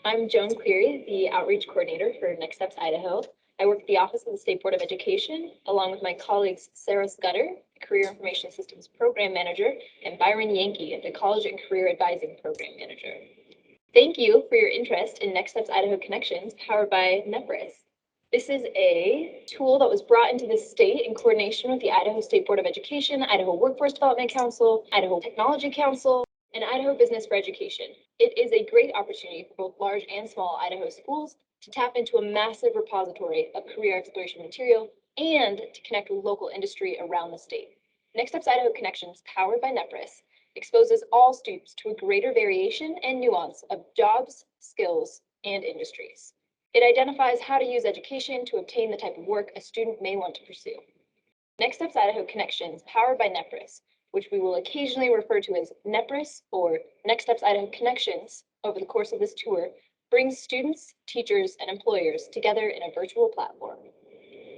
I'm Joan Cleary, the Outreach Coordinator for Next Steps Idaho. I work at the Office of the State Board of Education, along with my colleagues Sarah Scudder, the Career Information Systems Program Manager, and Byron Yankee, the College and Career Advising Program Manager. Thank you for your interest in Next Steps Idaho Connections, powered by Nepris. This is a tool that was brought into the state in coordination with the Idaho State Board of Education, Idaho Workforce Development Council, Idaho Technology Council, and Idaho Business for Education. It is a great opportunity for both large and small Idaho schools to tap into a massive repository of career exploration material and to connect with local industry around the state. Next Steps Idaho Connections, powered by Nepris, exposes all students to a greater variation and nuance of jobs, skills, and industries. It identifies how to use education to obtain the type of work a student may want to pursue. Next Steps Idaho Connections, powered by Nepris, which we will occasionally refer to as Nepris or Next Steps Idaho Connections over the course of this tour, brings students, teachers, and employers together in a virtual platform.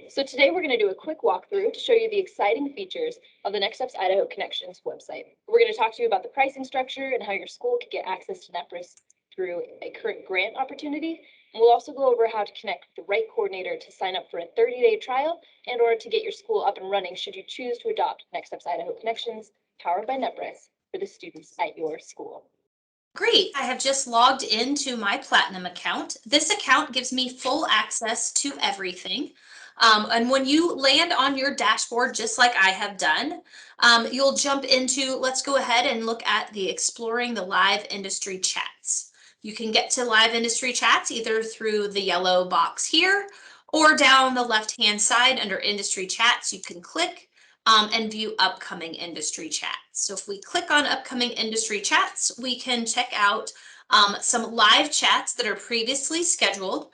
So today we're going to do a quick walkthrough to show you the exciting features of the Next Steps Idaho Connections website. We're going to talk to you about the pricing structure and how your school can get access to Nepris through a current grant opportunity. And we'll also go over how to connect with the right coordinator to sign up for a 30-day trial in order to get your school up and running should you choose to adopt Next Steps Idaho Connections, powered by Nepris, for the students at your school. Great, I have just logged into my Platinum account. This account gives me full access to everything. And when you land on your dashboard, just like I have done, you'll jump into, let's go ahead and look at the exploring the live industry chats. You can get to live industry chats either through the yellow box here or down the left-hand side under industry chats. You can click and view upcoming industry chats. So if we click on upcoming industry chats, we can check out some live chats that are previously scheduled.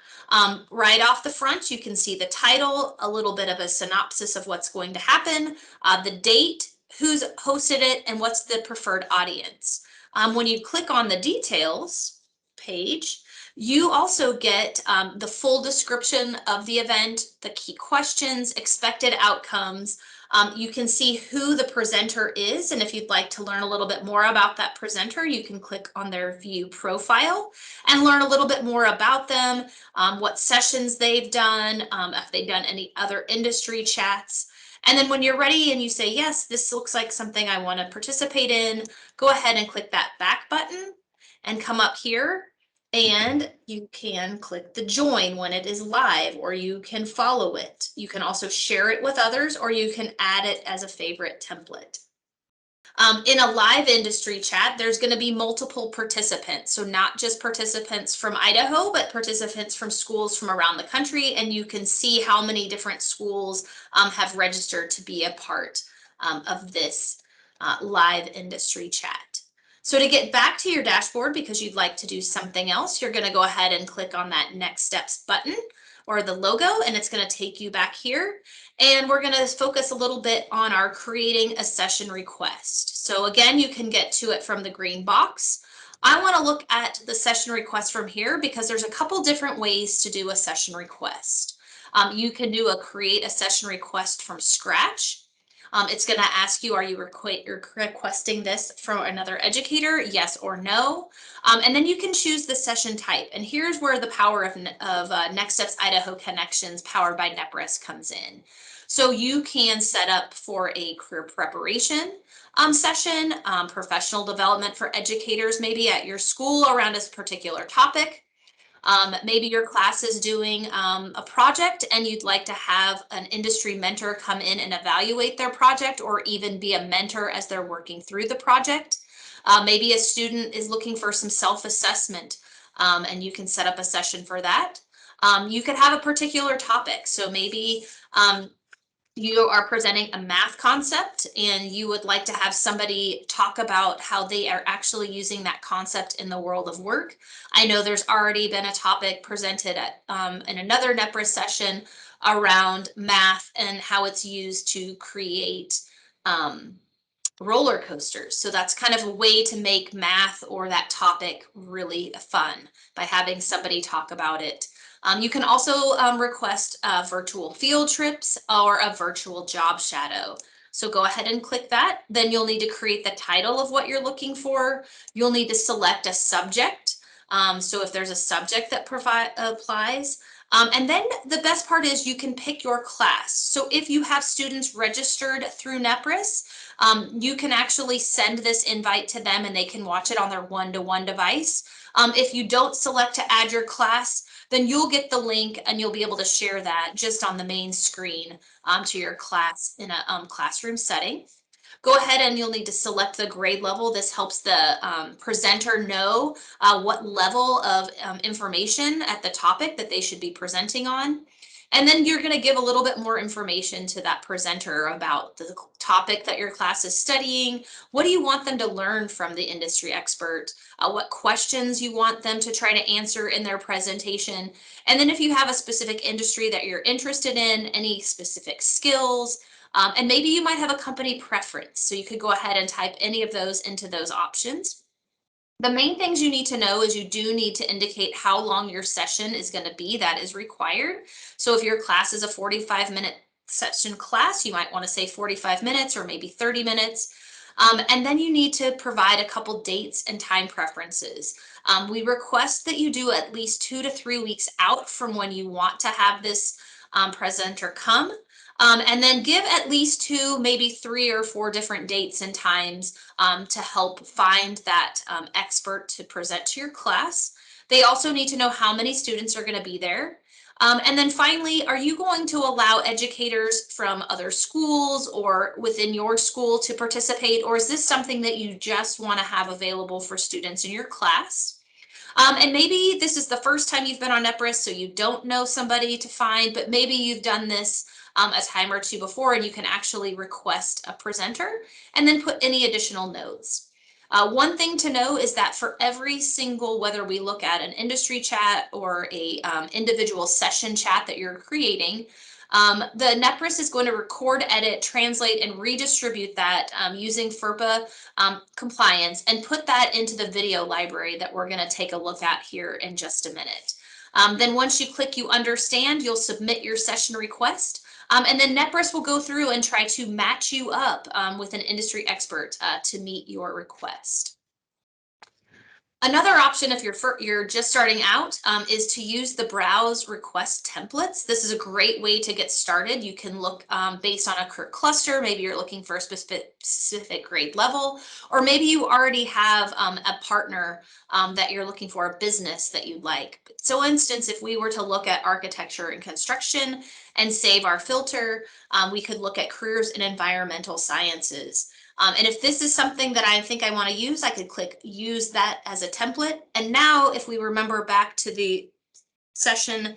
Right off the front, you can see the title, a little bit of a synopsis of what's going to happen, the date, who's hosted it, and what's the preferred audience. When you click on the details page, you also get the full description of the event, the key questions, expected outcomes. You can see who the presenter is, and if you'd like to learn a little bit more about that presenter, you can click on their view profile and learn a little bit more about them, what sessions they've done, if they've done any other industry chats. And then when you're ready and you say, yes, this looks like something I want to participate in, go ahead and click that back button and come up here. And you can click the join when it is live, or you can follow it. You can also share it with others, or you can add it as a favorite template. In a live industry chat, there's going to be multiple participants. So not just participants from Idaho, but participants from schools from around the country. And you can see how many different schools have registered to be a part of this live industry chat. So to get back to your dashboard, because you'd like to do something else, you're going to go ahead and click on that next steps button or the logo, and it's going to take you back here. And we're going to focus a little bit on our creating a session request. So again, you can get to it from the green box. I want to look at the session request from here because there's a couple different ways to do a session request. You can do a create a session request from scratch. It's going to ask you, are you requesting this from another educator? Yes or no. And then you can choose the session type. And here's where the power of Next Steps Idaho Connections powered by Nepris comes in. So you can set up for a career preparation session, professional development for educators, maybe at your school around a particular topic. Maybe your class is doing a project and you'd like to have an industry mentor come in and evaluate their project, or even be a mentor as they're working through the project. Maybe a student is looking for some self-assessment and you can set up a session for that. You could have a particular topic. So maybe you are presenting a math concept and you would like to have somebody talk about how they are actually using that concept in the world of work. I know there's already been a topic presented at, in another Nepris session around math and how it's used to create roller coasters. So that's kind of a way to make math or that topic really fun by having somebody talk about it. You can also request virtual field trips or a virtual job shadow. So go ahead and click that. Then you'll need to create the title of what you're looking for. You'll need to select a subject. So if there's a subject that applies, and then the best part is you can pick your class. So if you have students registered through Nepris, you can actually send this invite to them and they can watch it on their one-to-one device. If you don't select to add your class, then you'll get the link and you'll be able to share that just on the main screen to your class in a classroom setting. Go ahead and you'll need to select the grade level. This helps the presenter know what level of information at the topic that they should be presenting on. And then you're going to give a little bit more information to that presenter about the topic that your class is studying. What do you want them to learn from the industry expert? What questions you want them to try to answer in their presentation? And then if you have a specific industry that you're interested in, any specific skills, and maybe you might have a company preference. So you could go ahead and type any of those into those options. The main things you need to know is you do need to indicate how long your session is going to be. That is required. So if your class is a 45-minute session class, you might want to say 45 minutes or maybe 30 minutes. And then you need to provide a couple dates and time preferences. We request that you do at least 2 to 3 weeks out from when you want to have this presenter come. And then give at least 2, maybe 3 or 4 different dates and times to help find that expert to present to your class. They also need to know how many students are going to be there. And then finally, are you going to allow educators from other schools or within your school to participate, or is this something that you just want to have available for students in your class? And maybe this is the first time you've been on Nepris, so you don't know somebody to find, but maybe you've done this a time or two before and you can actually request a presenter and then put any additional notes. One thing to know is that for every single, whether we look at an industry chat or a individual session chat that you're creating, the Nepris is going to record, edit, translate, and redistribute that using FERPA compliance and put that into the video library that we're going to take a look at here in just a minute. Then once you click you understand, you'll submit your session request. And then Nepris will go through and try to match you up with an industry expert to meet your request. Another option if you're just starting out is to use the browse request templates. This is a great way to get started. You can look based on a cluster. Maybe you're looking for a specific grade level, or maybe you already have a partner that you're looking for, a business that you like. So instance, if we were to look at architecture and construction and save our filter, we could look at careers in environmental sciences. And if this is something that I think I want to use, I could click use that as a template. And now if we remember back to the session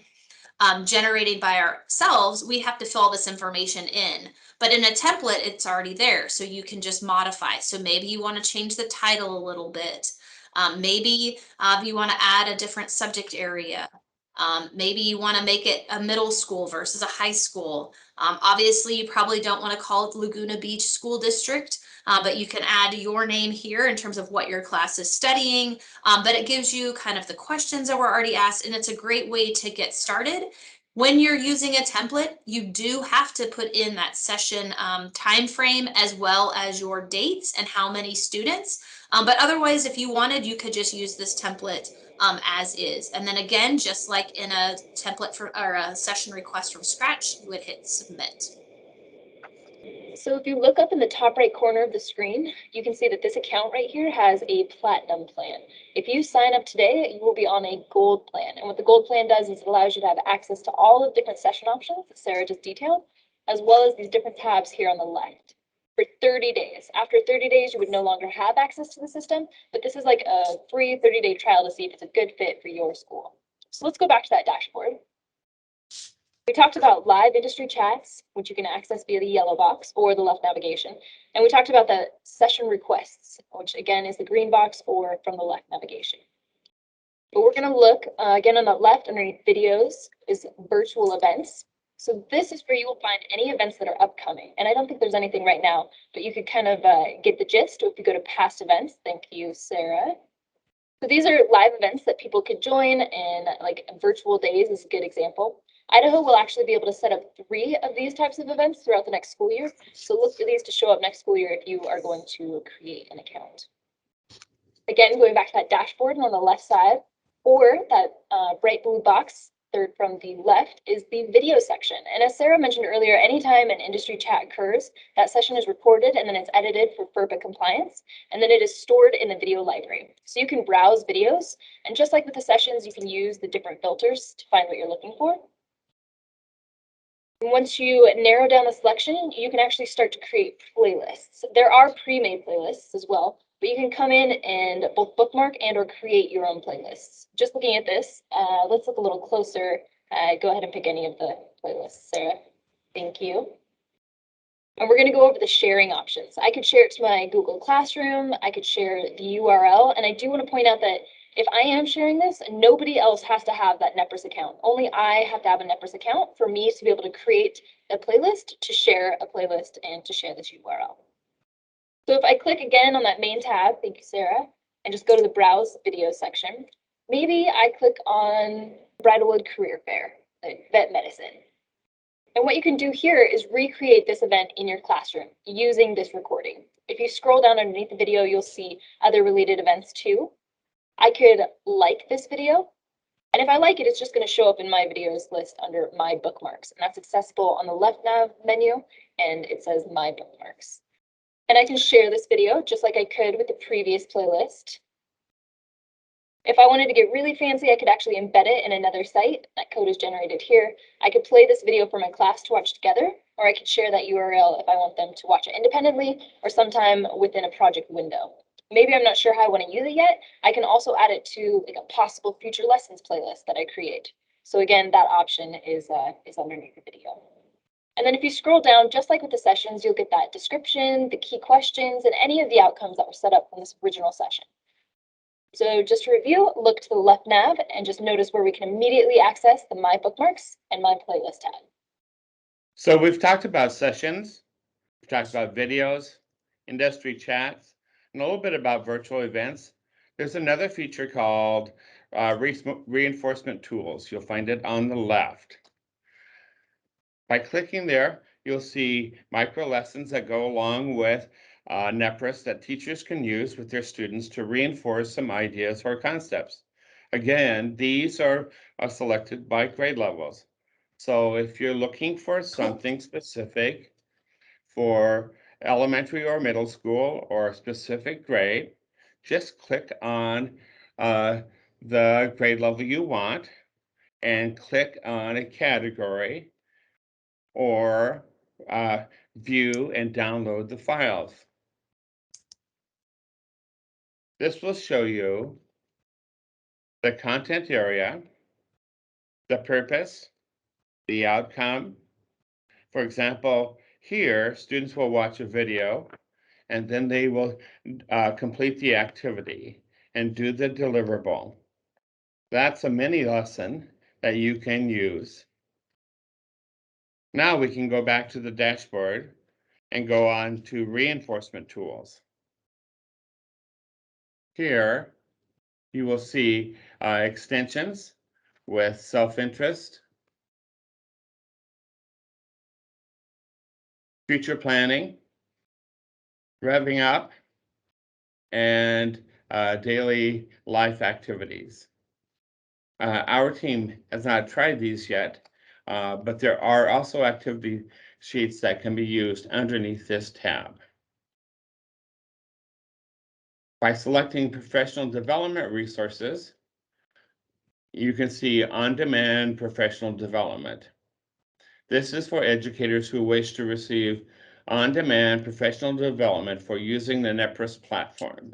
generated by ourselves, we have to fill all this information in. But in a template, it's already there. So you can just modify. So maybe you want to change the title a little bit. Maybe you want to add a different subject area. Maybe you want to make it a middle school versus a high school. Obviously, you probably don't want to call it Laguna Beach School District, but you can add your name here in terms of what your class is studying. But it gives you kind of the questions that were already asked, and it's a great way to get started. When you're using a template, you do have to put in that session time frame as well as your dates and how many students. But otherwise, if you wanted, you could just use this template as is. And then again, just like in a template for or a session request from scratch, you would hit submit. So if you look up in the top right corner of the screen, you can see that this account right here has a platinum plan. If you sign up today, you will be on a gold plan. And what the gold plan does is it allows you to have access to all of the different session options that Sarah just detailed, as well as these different tabs here on the left for 30 days. After 30 days, you would no longer have access to the system, but this is like a free 30-day trial to see if it's a good fit for your school. So let's go back to that dashboard. We talked about live industry chats, which you can access via the yellow box or the left navigation. And we talked about the session requests, which again is the green box or from the left navigation. But we're going to look again on the left underneath videos is virtual events. So this is where you will find any events that are upcoming. And I don't think there's anything right now, but you could kind of get the gist if you go to past events. Thank you, Sarah. So these are live events that people could join, and like virtual days is a good example. Idaho will actually be able to set up 3 of these types of events throughout the next school year. So look for these to show up next school year if you are going to create an account. Again, going back to that dashboard and on the left side, Or that bright blue box, third from the left, is the video section. And as Sarah mentioned earlier, anytime an industry chat occurs, that session is recorded and then it's edited for FERPA compliance, and then it is stored in the video library. So you can browse videos, and just like with the sessions, you can use the different filters to find what you're looking for. Once you narrow down the selection, you can actually start to create playlists. There are pre-made playlists as well, but you can come in and both bookmark and or create your own playlists. Just looking at this, let's look a little closer. Go ahead and pick any of the playlists, Sarah. Thank you. And we're going to go over the sharing options. I could share it to my Google Classroom. I could share the URL. And I do want to point out that if I am sharing this, nobody else has to have that Nepris account. Only I have to have a Nepris account for me to be able to create a playlist, to share a playlist, and to share this URL. So if I click again on that main tab, thank you, Sarah, and just go to the Browse Video section, maybe I click on Bridalwood Career Fair, vet medicine. And what you can do here is recreate this event in your classroom using this recording. If you scroll down underneath the video, you'll see other related events too. I could like this video, and if I like it, it's just going to show up in my videos list under my bookmarks, and that's accessible on the left nav menu, and it says my bookmarks. And I can share this video just like I could with the previous playlist. If I wanted to get really fancy, I could actually embed it in another site. That code is generated here. I could play this video for my class to watch together, or I could share that URL if I want them to watch it independently or sometime within a project window. Maybe I'm not sure how I want to use it yet. I can also add it to like a possible future lessons playlist that I create. So again, that option is underneath the video. And then if you scroll down, just like with the sessions, you'll get that description, the key questions, and any of the outcomes that were set up from this original session. So just to review, look to the left nav and just notice where we can immediately access the My Bookmarks and My Playlist tab. So we've talked about sessions, we've talked about videos, industry chats, and a little bit about virtual events. There's another feature called reinforcement tools. You'll find it on the left. By clicking there, you'll see micro lessons that go along with Nepris that teachers can use with their students to reinforce some ideas or concepts. Again, these are selected by grade levels. So if you're looking for something specific for elementary or middle school or a specific grade, just click on the grade level you want and click on a category or view and download the files. This will show you the content area, the purpose, the outcome. For example, here, students will watch a video and then they will complete the activity and do the deliverable. That's a mini lesson that you can use. Now we can go back to the dashboard and go on to reinforcement tools. Here, you will see extensions with self-interest, future planning, revving up, and daily life activities. Our team has not tried these yet, but there are also activity sheets that can be used underneath this tab. By selecting professional development resources, you can see on-demand professional development. This is for educators who wish to receive on-demand professional development for using the Nepris platform.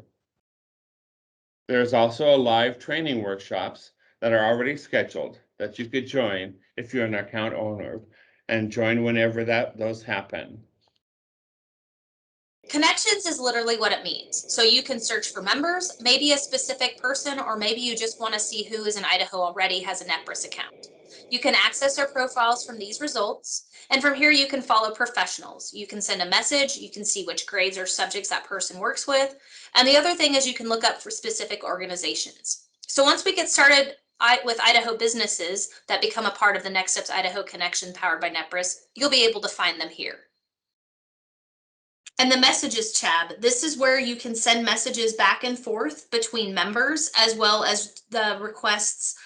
There's also live training workshops that are already scheduled that you could join if you're an account owner and join whenever those happen. Connections is literally what it means. So you can search for members, maybe a specific person, or maybe you just want to see who is in Idaho already has a Nepris account. You can access their profiles from these results. And from here, you can follow professionals. You can send a message. You can see which grades or subjects that person works with. And the other thing is you can look up for specific organizations. So once we get started with Idaho businesses that become a part of the Next Steps Idaho connection powered by Nepris, you'll be able to find them here. And the messages tab, this is where you can send messages back and forth between members, as well as the requests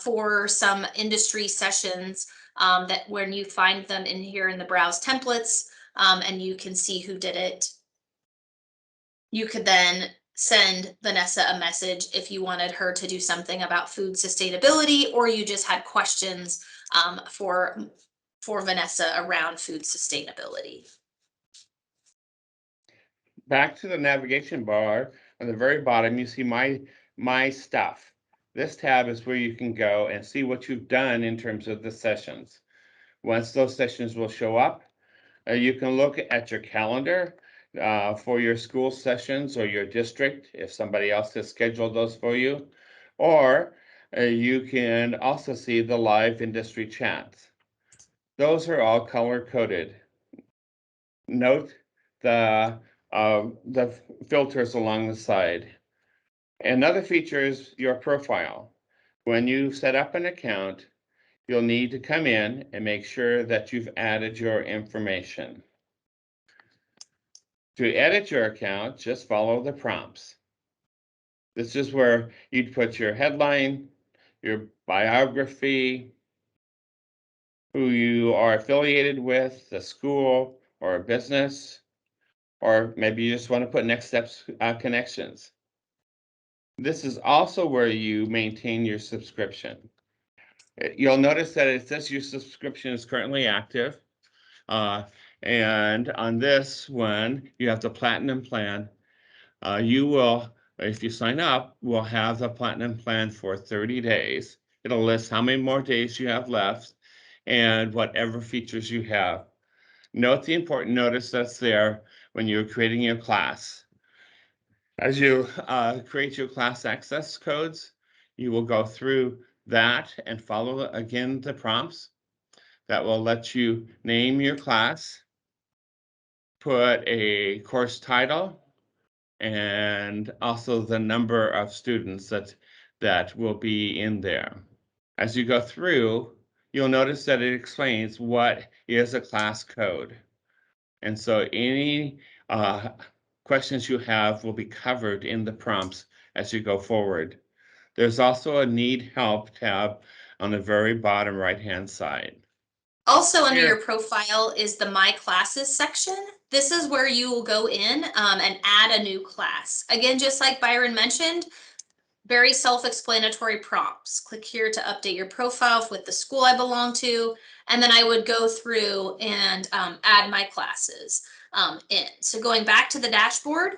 for some industry sessions that when you find them in here in the browse templates, and you can see who did it. You could then send Vanessa a message if you wanted her to do something about food sustainability, or you just had questions for Vanessa around food sustainability. Back to the navigation bar, on the very bottom, you see my stuff. This tab is where you can go and see what you've done in terms of the sessions. Once those sessions will show up, you can look at your calendar for your school sessions or your district if somebody else has scheduled those for you. Or you can also see the live industry chats. Those are all color coded. Note the filters along the side. Another feature is your profile. When you set up an account, you'll need to come in and make sure that you've added your information. To edit your account, just follow the prompts. This is where you'd put your headline, your biography, who you are affiliated with, the school or a business, or maybe you just want to put next steps connections. This is also where you maintain your subscription. You'll notice that it says your subscription is currently active. And on this one, you have the platinum plan. You will, if you sign up, will have the platinum plan for 30 days. It'll list how many more days you have left and whatever features you have. Note the important notice that's there when you're creating your class. As you create your class access codes, you will go through that and follow again the prompts that will let you name your class, put a course title, and also the number of students that will be in there. As you go through, you'll notice that it explains what is a class code. And so any questions you have will be covered in the prompts as you go forward. There's also a need help tab on the very bottom right-hand side. Also under Here. your profile is the My Classes section. This is where you will go in and add a new class. Again, just like Byron mentioned, very self-explanatory prompts. Click here to update your profile with the school I belong to, and then I would go through and add my classes in. So going back to the dashboard,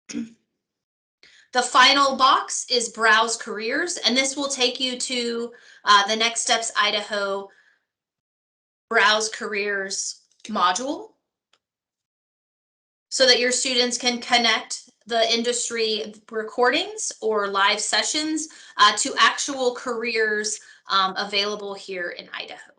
the final box is Browse Careers, and this will take you to the Next Steps Idaho Browse Careers module so that your students can connect the industry recordings or live sessions to actual careers available here in Idaho.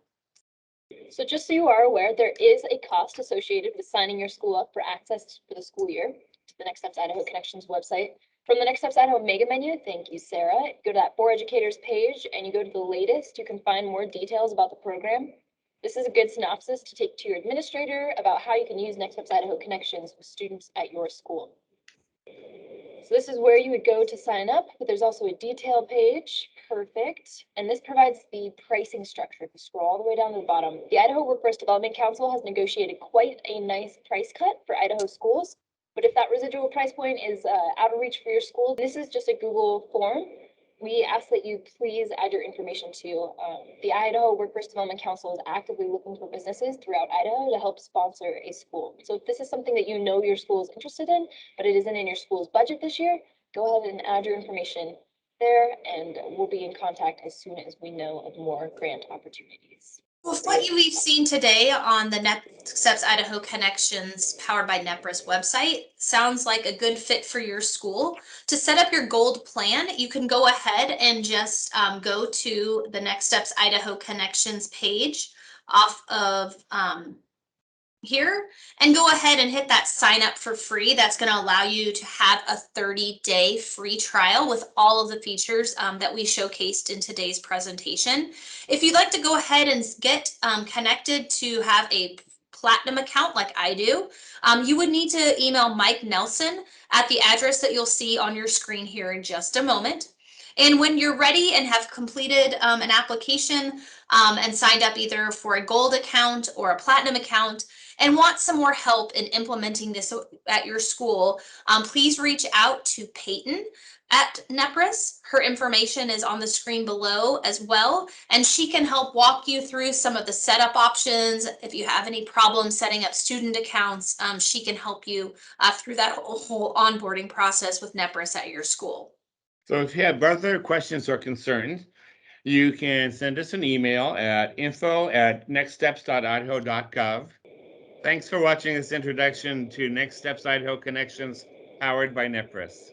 So just so you are aware, there is a cost associated with signing your school up for access for the school year to the Next Steps Idaho Connections website. From the Next Steps Idaho mega menu, thank you, Sarah, go to that For Educators page and you go to the latest, you can find more details about the program. This is a good synopsis to take to your administrator about how you can use Next Steps Idaho Connections with students at your school. So this is where you would go to sign up, but there's also a detail page. Perfect. And this provides the pricing structure. If you scroll all the way down to the bottom, the Idaho Workforce Development Council has negotiated quite a nice price cut for Idaho schools. But if that residual price point is out of reach for your school, this is just a Google form. We ask that you please add your information to. The Idaho Workforce Development Council is actively looking for businesses throughout Idaho to help sponsor a school. So if this is something that you know your school is interested in, but it isn't in your school's budget this year, go ahead and add your information there, and we'll be in contact as soon as we know of more grant opportunities. With what we've seen today on the Next Steps Idaho Connections powered by Nepris website, sounds like a good fit for your school. To set up your gold plan, you can go ahead and just go to the Next Steps Idaho Connections page off of here and go ahead and hit that sign up for free. That's going to allow you to have a 30-day free trial with all of the features that we showcased in today's presentation. If you'd like to go ahead and get connected to have a Platinum account like I do, you would need to email Mike Nelson at the address that you'll see on your screen here in just a moment. And when you're ready and have completed an application and signed up either for a gold account or a platinum account and want some more help in implementing this at your school, please reach out to Peyton at Nepris. Her information is on the screen below as well, and she can help walk you through some of the setup options. If you have any problems setting up student accounts, she can help you through that whole onboarding process with Nepris at your school. So if you have other questions or concerns, you can send us an email at info@nextsteps.idaho.gov. Thanks for watching this introduction to Next Steps Idaho Connections, powered by Nepris.